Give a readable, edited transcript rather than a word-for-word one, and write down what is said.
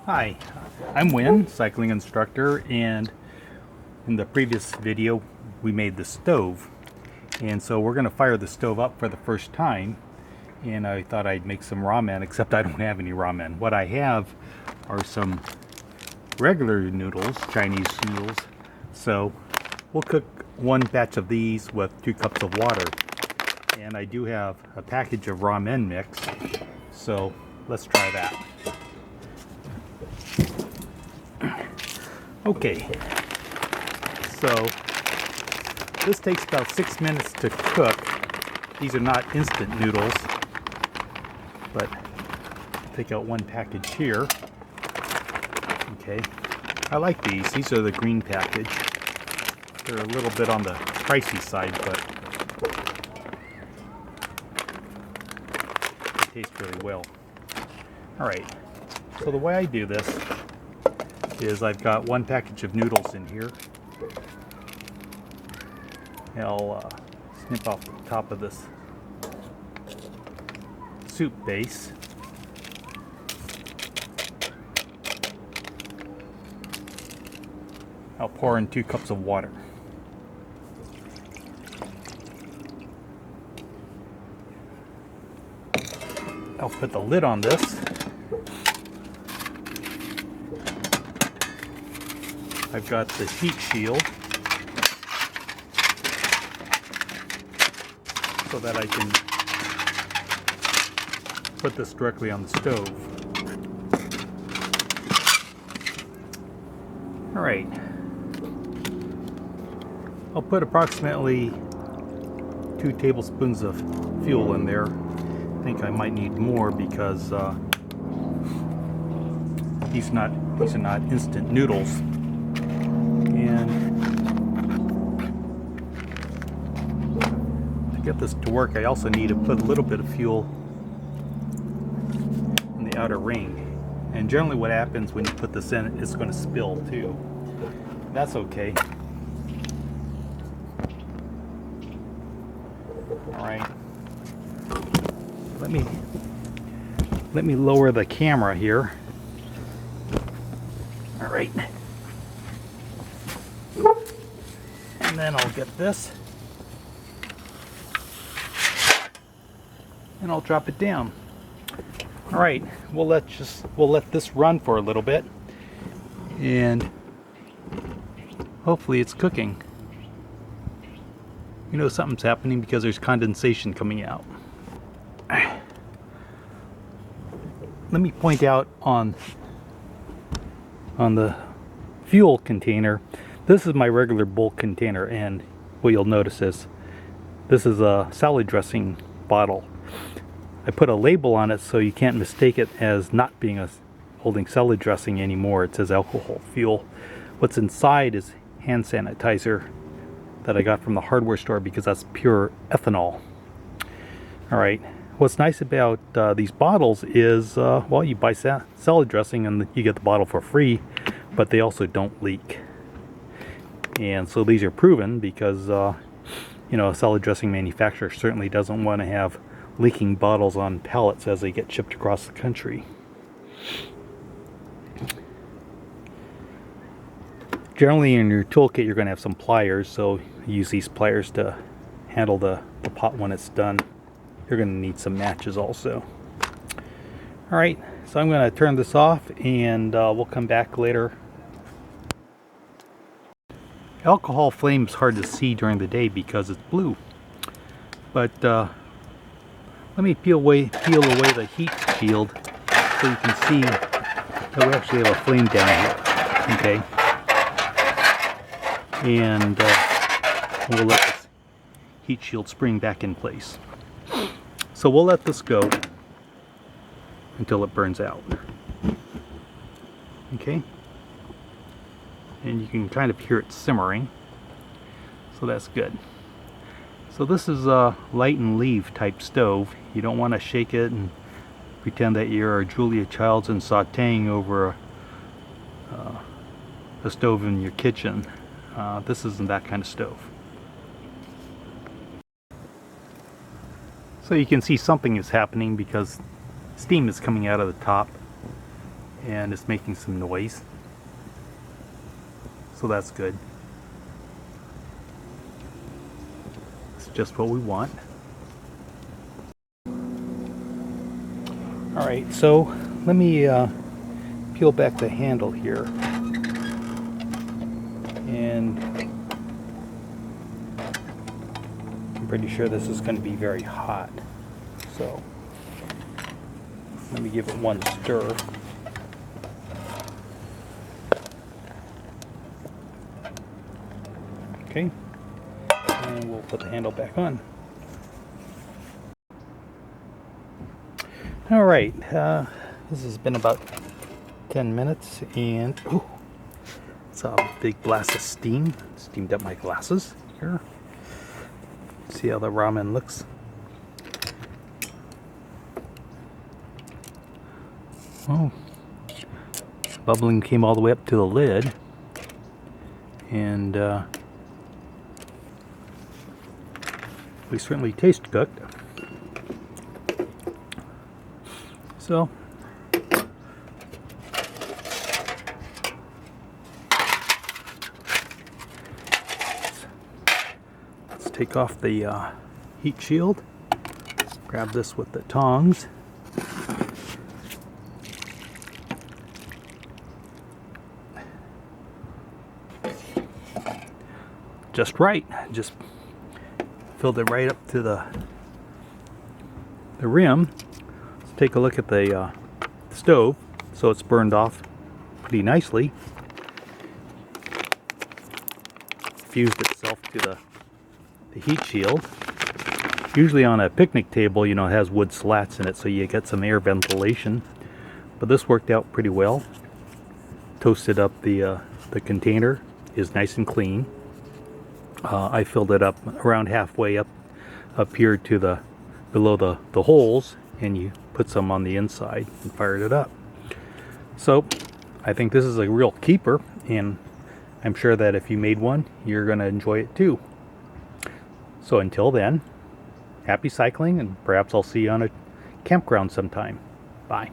Hi, I'm Win, cycling instructor, and in the previous video we made the stove, and so we're going to fire the stove up for the first time. And I thought I'd make some ramen, except I don't have any ramen. What I have are some regular noodles, Chinese noodles. So we'll cook one batch of these with 2 cups of water, and I do have a package of ramen mix, so let's try that. Okay, so this takes about 6 minutes to cook. These are not instant noodles, but I'll take out one package here. Okay, I like these. These are the green package. They're a little bit on the pricey side, but they taste really well. Alright, so the way I do this is I've got one package of noodles in here. I'll snip off the top of this soup base. I'll pour in 2 cups of water. I'll put the lid on this. I've got the heat shield so that I can put this directly on the stove. Alright, I'll put approximately 2 tablespoons of fuel in there. I think I might need more because these are not instant noodles. And to get this to work, I also need to put a little bit of fuel in the outer ring. And generally what happens when you put this in, it's going to spill too. That's okay. Alright. Let me lower the camera here. Alright. And then I'll get this and I'll drop it down. All right, we'll let this run for a little bit, and hopefully it's cooking. You know something's happening because there's condensation coming out. Let me point out on the fuel container. This is my regular bulk container, and what you'll notice is this is a salad dressing bottle. I put a label on it so you can't mistake it as not being holding salad dressing anymore. It says alcohol fuel. What's inside is hand sanitizer that I got from the hardware store because that's pure ethanol. Alright, what's nice about these bottles is, well, you buy salad dressing and you get the bottle for free, but they also don't leak. And so these are proven because, you know, a salad dressing manufacturer certainly doesn't want to have leaking bottles on pallets as they get shipped across the country. Generally in your toolkit you're going to have some pliers, so use these pliers to handle the pot when it's done. You're going to need some matches also. Alright, so I'm going to turn this off and we'll come back later. Alcohol flame is hard to see during the day because it's blue, but let me peel away the heat shield so you can see that we actually have a flame down here. Okay, and we'll let this heat shield spring back in place. So we'll let this go until it burns out. Okay. And you can kind of hear it simmering, so that's good. So this is a light and leave type stove. You don't want to shake it and pretend that you're Julia Childs and sauteing over a stove in your kitchen. This isn't that kind of stove. So you can see something is happening because steam is coming out of the top, and it's making some noise. So that's good. It's just what we want. Alright, so let me peel back the handle here. And I'm pretty sure this is going to be very hot. So let me give it one stir. Okay, and we'll put the handle back on. Alright, this has been about 10 minutes, and ooh, it's a big blast of steam. Steamed up my glasses here. See how the ramen looks. Oh, bubbling came all the way up to the lid, and we certainly taste cooked. So let's take off the heat shield. Grab this with the tongs. Just right. Just filled it right up to the rim. Let's take a look at the stove. So it's burned off pretty nicely. Fused itself to the heat shield. Usually on a picnic table, you know, it has wood slats in it, so you get some air ventilation. But this worked out pretty well. Toasted up the container. Is nice and clean. I filled it up around halfway up here to below the holes, and you put some on the inside and fired it up. So I think this is a real keeper, and I'm sure that if you made one, you're going to enjoy it too. So until then, happy cycling, and perhaps I'll see you on a campground sometime. Bye.